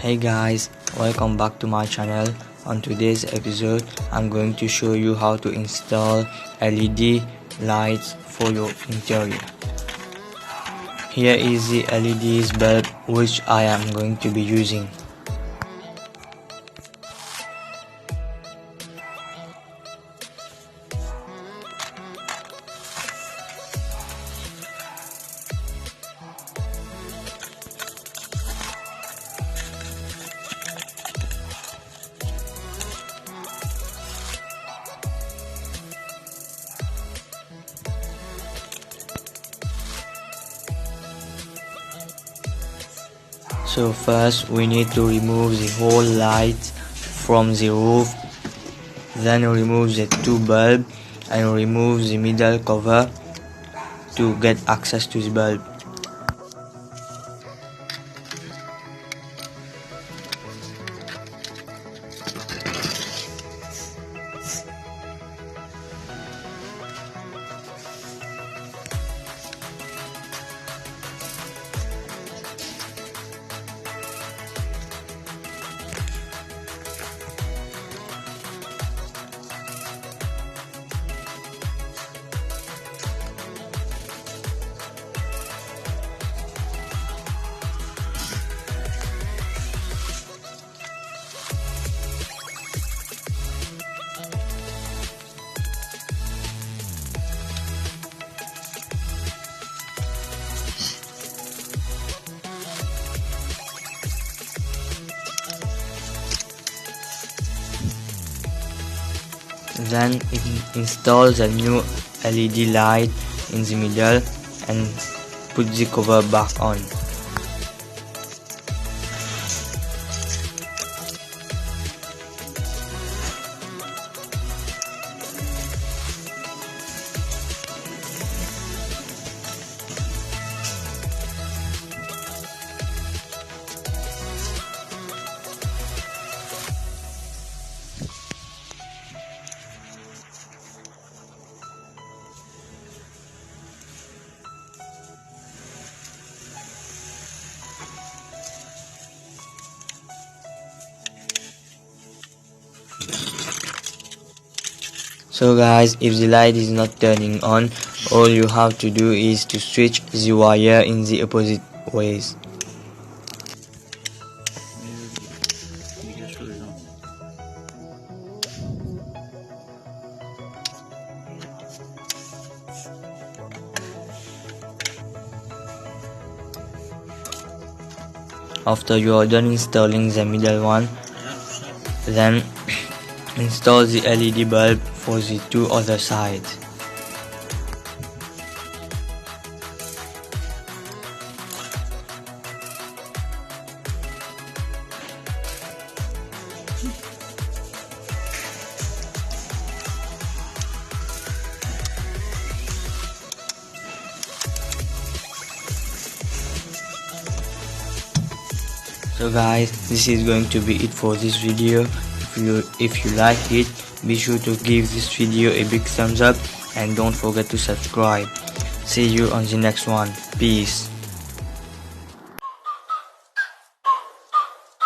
Hey guys, welcome back to my channel. On today's episode, I'm going to show you how to install LED lights for your interior. Here is the LED bulb which I am going to be using. So first we need to remove the whole light from the roof, then remove the two bulbs and remove the middle cover to get access to the bulb. Then install the new LED light in the middle and put the cover back on. So guys, if the light is not turning on, all you have to do is to switch the wire in the opposite ways. After you are done installing the middle one, then install the LED bulb for the two other sides. So guys, this is going to be it for this video. If you like it, be sure to give this video a big thumbs up and don't forget to subscribe. See you on the next one. Peace.